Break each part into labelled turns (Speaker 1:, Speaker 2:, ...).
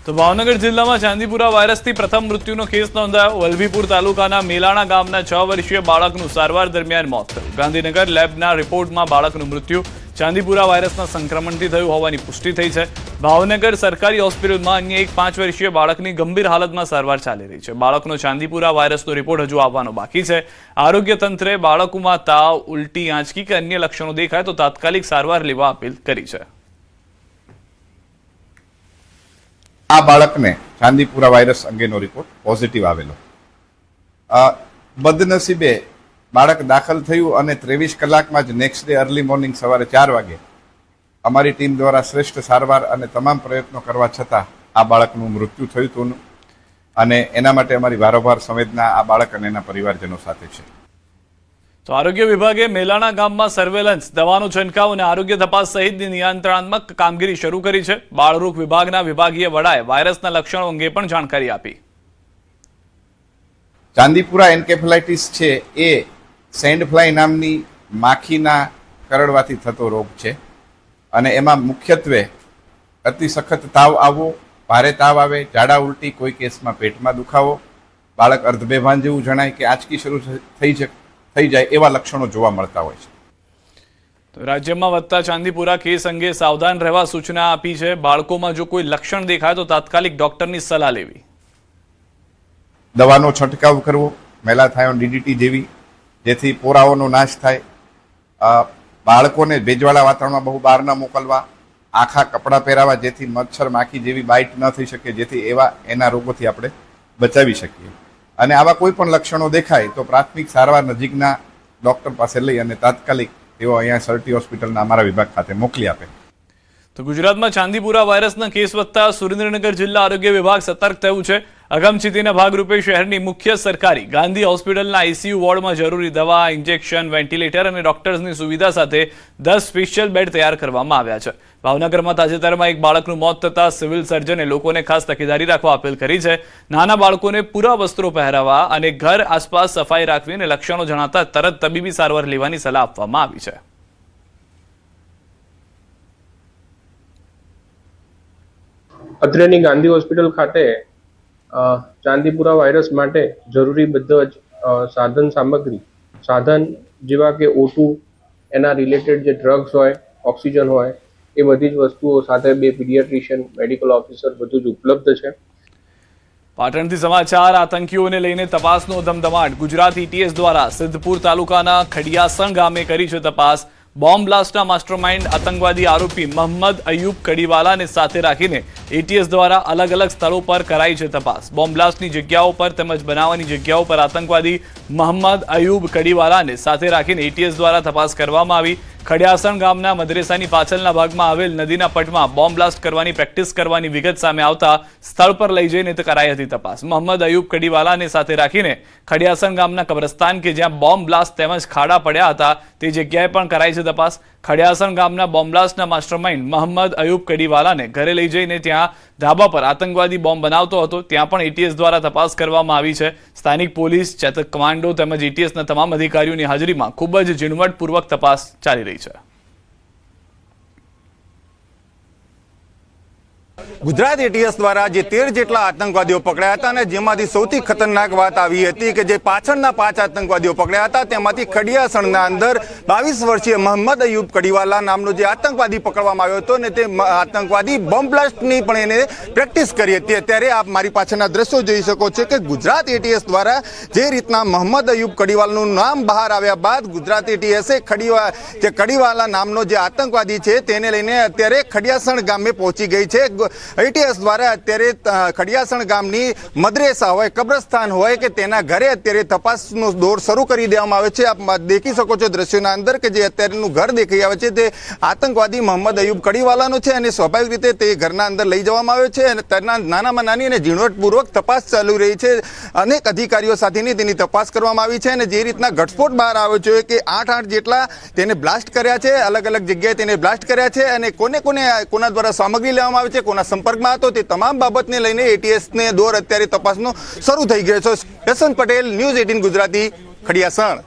Speaker 1: તો ભાવનગર જિલ્લામાં ચાંદીપુરા વાયરસથી પ્રથમ મૃત્યુનો કેસ નોંધાયો। વલભીપુર તાલુકાના મેલાણા ગામના 6 વર્ષીય બાળકનું સારવાર દરમિયાન મોત થયું। ગાંધીનગર લેબના રિપોર્ટમાં બાળકનું મૃત્યુ ચાંદીપુરા વાયરસના સંક્રમણથી થયું હોવાની પુષ્ટિ થઈ છે। ભાવનગર સરકારી હોસ્પિટલમાં અન્ય એક 5 વર્ષીય બાળકની ગંભીર હાલતમાં સારવાર ચાલી રહી છે। બાળકનો ચાંદીપુરા વાયરસનો રિપોર્ટ હજુ આવવાનો બાકી છે। આરોગ્ય તંત્રે બાળકોમાં તાવ, ઉલટી, આંચકી કે અન્ય લક્ષણો દેખાય તો તાત્કાલિક સારવાર લેવા અપીલ કરી છે।
Speaker 2: આ બાળકને ચાંદીપુરા વાયરસ અંગેનો રિપોર્ટ પોઝિટિવ આવેલો। બદનસીબે બાળક દાખલ થયું અને 23 કલાકમાં જ નેક્સ્ટ ડે અર્લી મોર્નિંગ સવારે 4 વાગે અમારી ટીમ દ્વારા શ્રેષ્ઠ સારવાર અને તમામ પ્રયત્નો કરવા છતાં આ બાળકનું મૃત્યુ થયું હતું અને એના માટે અમારી વારંવાર સંવેદના આ બાળક અને એના પરિવારજનો સાથે છે।
Speaker 1: તો આરોગ્ય વિભાગે મેલાણા ગામમાં સર્વેલન્સ, દવાનો છંટકાવ અને આરોગ્ય તપાસ સહિતની નિયંત્રણાત્મક કામગીરી શરૂ કરી છે। બાળરોગ વિભાગના વિભાગીય વડાએ વાયરસના લક્ષણો અંગે પણ જાણકારી આપી।
Speaker 2: ચાંદીપુરા એન્કેફેલાઇટિસ છે એ સેન્ડ ફ્લાય નામની માખીના કરડવાથી થતો રોગ છે અને એમાં મુખ્યત્વે અતિ સખત તાવ આવવો, ભારે તાવ આવે, ઝાડા ઉલટી, કોઈ કેસમાં પેટમાં દુખાવો, બાળક અર્ધબેભાન જેવું જણાય કે આંચકી શરૂ થઈ જાય એવા લક્ષણો જોવા મળતા હોય છે।
Speaker 1: તો રાજ્યમાં વધતા ચાંદીપુરા કેસ અંગે સાવધાન રહેવા સૂચના આપી છે। બાળકોમાં જો કોઈ લક્ષણ દેખાય તો તાત્કાલિક ડોક્ટરની સલાહ લેવી,
Speaker 2: દવાનો છંટકાવ કરવો, મેલાથાયોન DDT જેવી, જેથી પોરાઓનો નાશ થાય। બાળકોને ભેજવાળા વાતાવરણમાં બહુ બહાર ન મોકલવા, આખા કપડાં પહેરાવા જેથી મચ્છર માખી જેવી બાઇટ ન થઈ શકે, જેથી એના રોગોથી આપણે બચાવી શકીએ। અને આવા કોઈ પણ લક્ષણો દેખાય તો પ્રાથમિક સારવાર નજીકના ડોક્ટર પાસે લઈ અને તાત્કાલિક તેઓ અહીંયા સરટી હોસ્પિટલના અમારા વિભાગ ખાતે મોકલી આપે।
Speaker 1: તો ગુજરાતમાં ચાંદીપુરા વાયરસના કેસ વધતા સુરેન્દ્રનગર જિલ્લા આરોગ્ય વિભાગ સતર્ક થયું છે। અગમચેતીના ભાગરૂપે શહેરની મુખ્ય સરકારી ગાંધી હોસ્પિટલના ICU વોર્ડમાં જરૂરી દવા, ઇન્જેક્શન, વેન્ટિલેટર અને ડોક્ટર્સની સુવિધા સાથે 10 સ્પેશિયલ બેડ તૈયાર કરવામાં આવ્યા છે। ભાવનગરમાં તાજેતરમાં એક બાળકનું મોત થતા સિવિલ સર્જને લોકોને ખાસ તકેદારી રાખવા અપીલ કરી છે। નાના બાળકોને પૂરા વસ્ત્રો પહેરાવવા અને ઘર આસપાસ સફાઈ રાખવી અને લક્ષણો જણાતા તરત તબીબી સારવાર લેવાની સલાહ આપવામાં આવી છે।
Speaker 3: અત્રેની ગાંધી હોસ્પિટલ ખાતે ચાંદીપુરા વાયરસ માટે જરૂરી બધા જ સાધન જેવા કે O2, એના રિલેટેડ જે ડ્રગ્સ હોય, ઓક્સિજન હોય, એ બધી જ વસ્તુઓ સાથે 2 પીડિયાટ્રિશિયન, મેડિકલ ઓફિસર બધું જ ઉપલબ્ધ છે।
Speaker 1: પાટણથી સમાચાર, આતંકીઓને લઈને તપાસનો ધમધમાટ। ગુજરાત ETS દ્વારા સિદ્ધપુર તાલુકાના ખડિયાસણ ગામે કરી છે તપાસ। બોમ્બ બ્લાસ્ટના માસ્ટરમાઇન્ડ આતંકવાદી આરોપી મોહમ્મદ અયુબ કડીવાલાને સાથે રાખીને ETS દ્વારા અલગ અલગ સ્થળો પર કરાઈ છે તપાસ। બોમ્બ બ્લાસ્ટની જગ્યાઓ પર તેમજ બનાવવાની જગ્યાઓ પર આતંકવાદી મોહમ્મદ અયુબ કડીવાલાને સાથે રાખીને ETS દ્વારા તપાસ કરવામાં આવી। ખડિયાસણ ગામના મદ્રેસાની પાછળના ભાગમાં આવેલ નદીના પટમાં બોમ્બ બ્લાસ્ટ કરવાની પ્રેક્ટિસ કરવાની વિગત સામે આવતા સ્થળ પર લઈ જઈને કરાઈ હતી તપાસ। મોહમ્મદ અયુબ કડીવાલાને સાથે રાખીને ખડિયાસણ ગામના કબ્રસ્તાન કે જ્યાં બોમ્બ બ્લાસ્ટ તેમજ ખાડા પડ્યા હતા તે જગ્યાએ પણ કરાઈ છે તપાસ। ખડિયાસણ ગામના બોમ્બ બ્લાસ્ટના માસ્ટરમાઇન્ડ મોહમ્મદ અયુબ કડીવાલાને ઘરે લઈ જઈને ત્યાં ધાબા પર આતંકવાદી બોમ્બ બનાવતો હતો ત્યાં પણ ETS દ્વારા તપાસ કરવામાં આવી છે। સ્થાનિક પોલીસ, ચેતક કમાન્ડો તેમજ ETSના તમામ અધિકારીઓની હાજરીમાં ખૂબ જ ઝીણવટપૂર્વક તપાસ ચાલી રહી છે।
Speaker 4: ગુજરાત ETS દ્વારા જે 13 જેટલા આતંકવાદીઓ પકડાયા હતા અને જેમાંથી સૌથી ખતરનાક વાત આવી હતી કે જે પાછળના 5 આતંકવાદીઓ પકડાયા હતા તેમાંથી ખડિયાસણના અંદર 22 વર્ષીય મોહમ્મદ અયુબ કડીવાલા નામનો જે આતંકવાદી પકડવામાં આવ્યો હતો અને તે આતંકવાદી બોમ્બ બ્લાસ્ટની પણ એને પ્રેક્ટિસ કરી હતી। અત્યારે આપ મારી પાછળના દ્રશ્યો જોઈ શકો છો કે ગુજરાત ETS દ્વારા જે રીતના મોહમ્મદ અયુબ કડીવાલાનું નામ બહાર આવ્યા બાદ ગુજરાત ETSએ કડીવાલા નામનો જે આતંકવાદી છે તેને લઈને અત્યારે ખડિયાસણ ગામે પહોંચી ગઈ છે। ETS દ્વારા અત્યારે ખડિયાસણ ગામની મદ્રેસા હોય, કબ્રસ્તાન હોય કે તેના ઘરે અત્યારે તપાસનો દોર શરૂ કરી દેવામાં આવે છે। આપ દેખી શકો છો દ્રશ્યોના અંદર કે જે અત્યારનું ઘર દેખાઈ આવે છે તે આતંકવાદી મોહમ્મદ અયુબ કડીવાલાનો છે અને સ્વાભાવિક રીતે તે ઘરના અંદર લઈ જવામાં આવ્યો છે અને તેના નાનામાં નાની અને ઝીણવટપૂર્વક તપાસ ચાલુ રહી છે। અનેક અધિકારીઓ સાથેની તેની તપાસ કરવામાં આવી છે અને જે રીતના ઘટસ્ફોટ બહાર આવ્યો છે કે 8 જેટલા તેને બ્લાસ્ટ કર્યા છે, અલગ અલગ જગ્યાએ તેને બ્લાસ્ટ કર્યા છે અને કોના દ્વારા સામગ્રી લેવામાં આવે છે, કોના સંપર્કમાં હતો તે તમામ બાબતને લઈને ETSને દોર અત્યારે તપાસનો શરૂ થઈ ગયો છે। પેશન પટેલ, ન્યૂઝ 18 ગુજરાતી, ખડિયાસણ।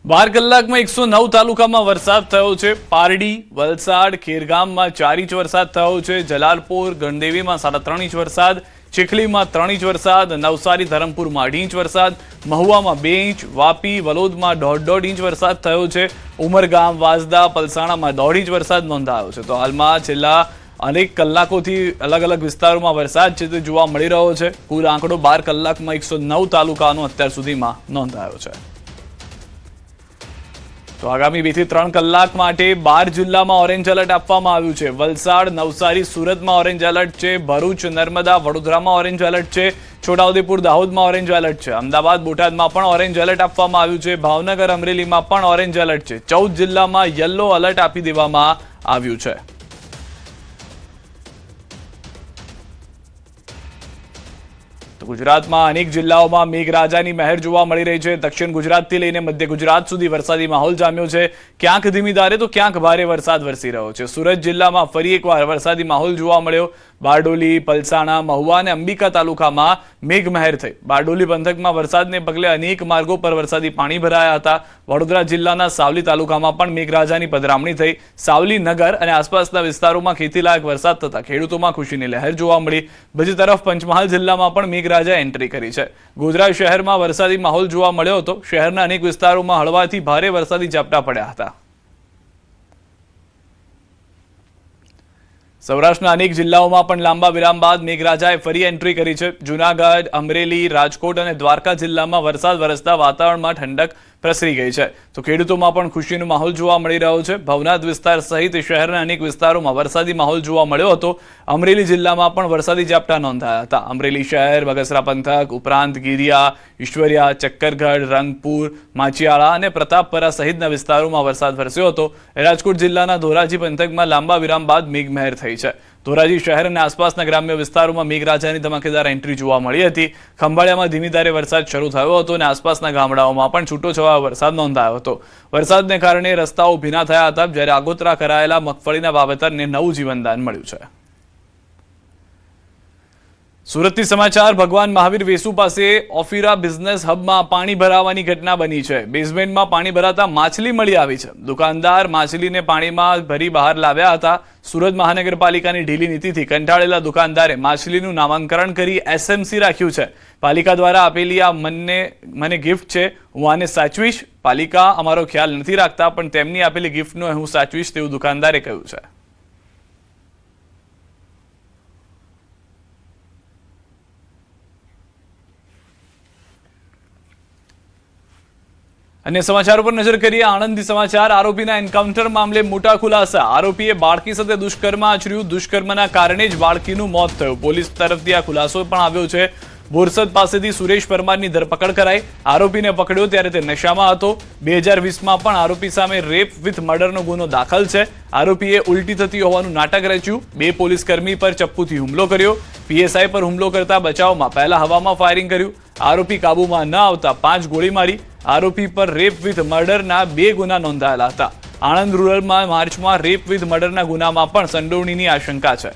Speaker 1: 12 કલાકમાં 109 તાલુકામાં વરસાદ થયો છે. પારડી, વલસાડ, ખેરગામમાં 4 ઇંચ વરસાદ થયો છે. જલાલપોર, ગણદેવીમાં 3.5 ઇંચ વરસાદ, ચીખલીમાં 3 ઇંચ વરસાદ, નવસારી, ધરમપુરમાં 2.5 ઇંચ વરસાદ, મહુવામાં 2 ઇંચ, વાપી, વલોદમાં 1.5 ઇંચ વરસાદ થયો છે. ઉમરગામ, વાંસદા, પલસાણામાં 1.5 ઇંચ વરસાદ નોંધાયો છે. તો હાલમાં છેલ્લા અનેક કલાકોથી અલગ અલગ વિસ્તારોમાં વરસાદ છે તે જોવા મળી રહ્યો છે. કુલ આંકડો 12 કલાકમાં 109 તાલુકાનો અત્યાર સુધીમાં નોંધાયો છે. તો આગામી 2 થી 3 કલાક માટે 12 જિલ્લામાં ઓરેન્જ એલર્ટ આપવામાં આવ્યું છે. વલસાડ, નવસારી, સુરતમાં ઓરેન્જ એલર્ટ છે. ભરૂચ, નર્મદા, વડોદરામાં ઓરેન્જ એલર્ટ છે. છોટાઉદેપુર, દાહોદમાં ઓરેન્જ એલર્ટ છે. અમદાવાદ, બોટાદમાં પણ ઓરેન્જ એલર્ટ આપવામાં આવ્યું છે. ભાવનગર, અમરેલીમાં પણ ઓરેન્જ એલર્ટ છે. 14 જિલ્લામાં યલો એલર્ટ આપી દેવામાં આવ્યું છે. તો ગુજરાતમાં અનેક જિલ્લાઓમાં મેઘરાજાની મહેર જોવા મળી રહી છે. દક્ષિણ ગુજરાતથી લઈને મધ્ય ગુજરાત સુધી વરસાદી માહોલ જામ્યો છે. ક્યાંક ધીમી ધારે તો ક્યાંક ભારે વરસાદ વરસી રહ્યો છે. સુરત જિલ્લામાં ફરી એકવાર વરસાદી માહોલ જોવા મળ્યો. બારડોલી, પલસાણા, મહુવા અને અંબિકા તાલુકામાં મેઘમહેર થઈ. બારડોલી પંથકમાં વરસાદને પગલે અનેક માર્ગો પર વરસાદી પાણી ભરાયા હતા. વડોદરા જિલ્લાના સાવલી તાલુકામાં પણ મેઘરાજાની પધરામણી થઈ. સાવલી નગર અને આસપાસના વિસ્તારોમાં ખેતીલાયક વરસાદ થતા ખેડૂતોમાં ખુશીની લહેર જોવા મળી. બીજી તરફ પંચમહાલ જિલ્લામાં પણ મેઘરાજા એન્ટ્રી કરી છે. ગોધરા શહેરમાં વરસાદી માહોલ જોવા મળ્યો હતો. શહેરના અનેક વિસ્તારોમાં હળવાથી ભારે વરસાદી ઝાપટા પડ્યા હતા. સૌરાષ્ટ્રના અનેક જિલ્લાઓમાં પણ લાંબા વિરામ બાદ મેઘરાજાએ ફરી એન્ટ્રી કરી છે. જૂનાગઢ, અમરેલી, રાજકોટ અને દ્વારકા જિલ્લામાં વરસાદ વરસતા વાતાવરણમાં ઠંડક પ્રસરી ગઈ છે. તો ખેડૂતોમાં પણ ખુશીનો માહોલ જોવા મળી રહ્યો છે. ભવનાથ વિસ્તાર સહિત શહેરના અનેક વિસ્તારોમાં વરસાદી માહોલ જોવા મળ્યો હતો. અમરેલી જિલ્લામાં પણ વરસાદી ઝાપટા નોંધાયા હતા. અમરેલી શહેર, બગસરા પંથક ઉપરાંત ગીરિયા, ઈશ્વરિયા, ચક્કરગઢ, રંગપુર, માચિયાળા અને પ્રતાપપરા સહિતના વિસ્તારોમાં વરસાદ વરસ્યો હતો. રાજકોટ જિલ્લાના ધોરાજી પંથકમાં લાંબા વિરામ બાદ મેઘમહેર થઈ છે. ધોરાજી શહેર અને આસપાસના ગ્રામ્ય વિસ્તારોમાં મેઘરાજાની ધમાકેદાર એન્ટ્રી જોવા મળી હતી. ખંભાળિયામાં ધીમી ધારે વરસાદ શરૂ થયો હતો અને આસપાસના ગામડાઓમાં પણ છૂટોછવાયો વરસાદ નોંધાયો હતો. વરસાદને કારણે રસ્તાઓ ભીના થયા હતા, જ્યારે આગોતરા કરાયેલા મગફળીના વાવેતરને નવું જીવનદાન મળ્યું છે. સુરતથી સમાચાર. ભગવાન મહાવીર વેસુ પાસે ઓફિરા બિઝનેસ હબમાં પાણી ભરાવાની ઘટના બની છે. બેઝમેન્ટમાં પાણી ભરાતા માછલી મળી આવી છે. દુકાનદાર માછલીને પાણીમાં ભરી બહાર લાવ્યા હતા. સુરત મહાનગરપાલિકાની ઢીલી નીતિથી કંટાળેલા દુકાનદારે માછલીનું નામાંકરણ કરી એસએમસી રાખ્યું છે. પાલિકા દ્વારા આપેલી આ મને ગિફ્ટ છે, હું આને સાચવીશ. પાલિકા અમારો ખ્યાલ નથી રાખતા, પણ તેમની આપેલી ગિફ્ટનો હું સાચવીશ તેવું દુકાનદારે કહ્યું છે. અન્ય સમાચારો પર નજર કરીએ. આણંદથી સમાચાર. આરોપીના એન્કાઉન્ટર મામલે મોટા ખુલાસા. આરોપીએ બાળકી સાથે દુષ્કર્મ આચર્યું. દુષ્કર્મના કારણે જ બાળકીનું મોત થયું. પોલીસ તરફથી આ ખુલાસો પણ આવ્યો છે. બોરસદ પાસેથી સુરેશ પરમારની ધરપકડ કરાઈ. આરોપીને પકડ્યો ત્યારે તે નશામાં હતો. 2020માં પણ આરોપી સામે રેપ વિથ મર્ડરનો ગુનો દાખલ છે. આરોપીએ ઉલટી થતી હોવાનું નાટક રચ્યું. 2 પોલીસ કર્મી પર ચપ્પુથી હુમલો કર્યો. પીએસઆઈ પર હુમલો કરતા બચાવમાં પહેલા હવામાં ફાયરિંગ કર્યું. આરોપી કાબુમાં ન આવતા 5 ગોળી મારી. આરોપી પર રેપ વિથ મર્ડરના 2 ગુના નોંધાયેલા હતા. આણંદ રૂરલમાં માર્ચમાં રેપ વિથ મર્ડરના ગુનામાં પણ સંડોવણીની આશંકા છે.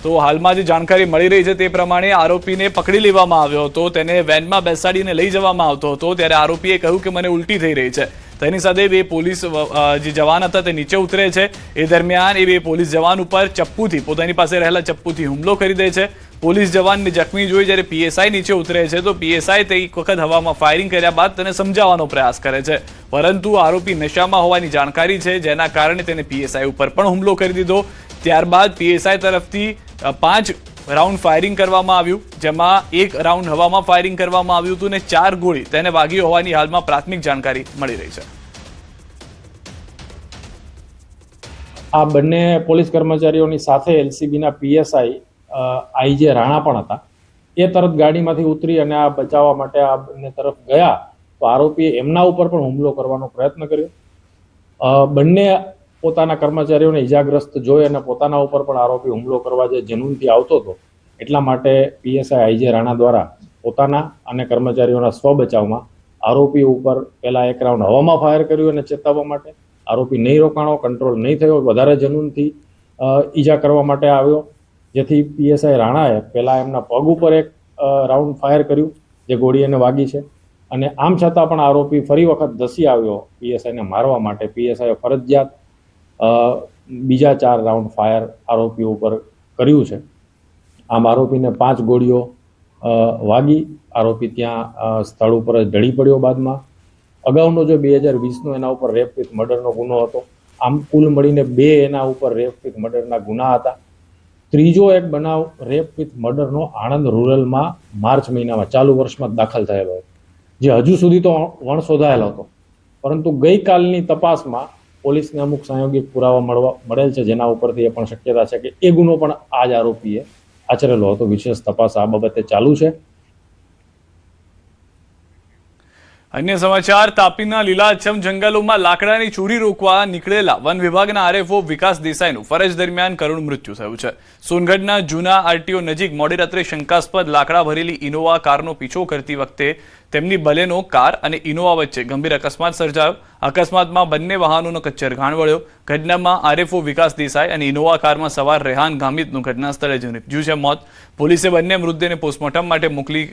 Speaker 1: તો હાલમાં જે જાણકારી મળી રહી છે તે પ્રમાણે આરોપીને પકડી લેવામાં આવ્યો હતો. તેને વેનમાં બેસાડીને લઈ જવામાં આવતો હતો. ત્યારે આરોપીએ કહ્યું કે મને ઉલટી થઈ રહી છે. તેની સાથે 2 પોલીસ જે જવાન હતા તે નીચે ઉતરે છે. એ દરમિયાન એ 2 પોલીસ જવાન ઉપર ચપ્પુથી, પોતાની પાસે રહેલા ચપ્પુથી હુમલો કરી દે છે. પોલીસ જવાનને જખમી જોઈ જ્યારે પીએસઆઈ નીચે ઉતરે છે તો પીએસઆઈ તે એક વખત હવામાં ફાયરિંગ કર્યા બાદ તેને સમજાવવાનો પ્રયાસ કરે છે. પરંતુ આરોપી નશામાં હોવાની જાણકારી છે, જેના કારણે તેને પીએસઆઈ ઉપર પણ હુમલો કરી દીધો. ત્યારબાદ પીએસઆઈ તરફથી 5 રાઉન્ડ ફાયરિંગ કરવામાં આવ્યું, જેમાં 1 રાઉન્ડ હવામાં ફાયરિંગ કરવામાં આવ્યું હતું અને 4 ગોળી તેને વાગી હોવાની હાલમાં પ્રાથમિક જાણકારી મળી રહી છે.
Speaker 5: આ બંને પોલીસ કર્મચારીઓની સાથે એલસીબીના પીએસઆઈ આઈજે રાણા પણ હતા. એ તરત ગાડીમાંથી ઉતરી અને આ બચાવવા માટે આ બંને તરફ ગયા તો આરોપીએ એમના ઉપર પણ હુમલો કરવાનો પ્રયત્ન કર્યો. બંને પોતાના કર્મચારીઓને ઇજાગ્રસ્ત જોઈ અને પોતાના ઉપર પણ આરોપી હુમલો કરવા જે જનૂનથી આવતો હતો, એટલા માટે પીએસઆઈ આઈજે રાણા દ્વારા પોતાના અને કર્મચારીઓના સ્વ બચાવમાં આરોપી ઉપર પહેલા 1 રાઉન્ડ હવામાં ફાયર કર્યું અને ચેતવવા માટે. આરોપી નહીં રોકાણો, કંટ્રોલ નહીં થયો, વધારે જનૂનથી ઈજા કરવા માટે આવ્યો, જેથી પીએસઆઈ રાણાએ પહેલા એમના પગ ઉપર 1 રાઉન્ડ ફાયર કર્યું જે ગોળી એને વાગી છે. અને આમ છતાં પણ આરોપી ફરી વખત ધસી આવ્યો પીએસઆઈને મારવા માટે. પીએસઆઈએ ફરજિયાત બીજા 4 રાઉન્ડ ફાયર આરોપીઓ ઉપર કર્યું છે. આમ આરોપીને 5 ગોળીઓ વાગી. આરોપી ત્યાં સ્થળ ઉપર જ ઢળી પડ્યો. બાદમાં અગાઉનો જો 2020નો એના ઉપર રેપ વિથ મર્ડરનો ગુનો હતો. આમ કુલ મળીને 2 એના ઉપર રેપ વિથ મર્ડરના ગુના હતા. ત્રીજો એક બનાવ રેપ વિથ મર્ડરનો આણંદ રૂરલમાં માર્ચ મહિનામાં ચાલુ વર્ષમાં દાખલ થયેલો હતો, જે હજુ સુધી તો વણશોધાયેલો હતો. પરંતુ ગઈકાલની તપાસમાં પોલીસને અમુક સાંયોગિક પુરાવા મળેલ છે, જેના ઉપરથી એ પણ શક્યતા છે કે એ ગુનો પણ આ જ આરોપીએ આચરેલો હતો. વિશેષ તપાસ આ બાબતે ચાલુ છે.
Speaker 1: અન્ય સમાચાર, તાપીના લીલાછમ જંગલોમાં લાકડાની ચોરી રોકવા નીકળેલા વન વિભાગના આરએફઓ વિકાસ દેસાઈનું ફરજ દરમિયાન કરુણ મૃત્યુ થયું છે. સોનગઢના જૂના આરટીઓ નજીક મોડી રાત્રે શંકાસ્પદ લાકડા ભરેલી ઇનોવા કારનો પીછો કરતી વખતે તેમની બલેનો કાર અને ઇનોવા વચ્ચે ગંભીર અકસ્માત સર્જાયો. અકસ્માતમાં બંને વાહનોનો કચ્છરઘાણ વળ્યો. ઘટનામાં આરએફઓ વિકાસ દેસાઈ અને ઇનોવા કારમાં સવાર રેહાન ગામિતનું ઘટના સ્થળે જ નીપજ્યું છે મોત. પોલીસે બંને મૃતદેહને પોસ્ટમોર્ટમ માટે મોકલી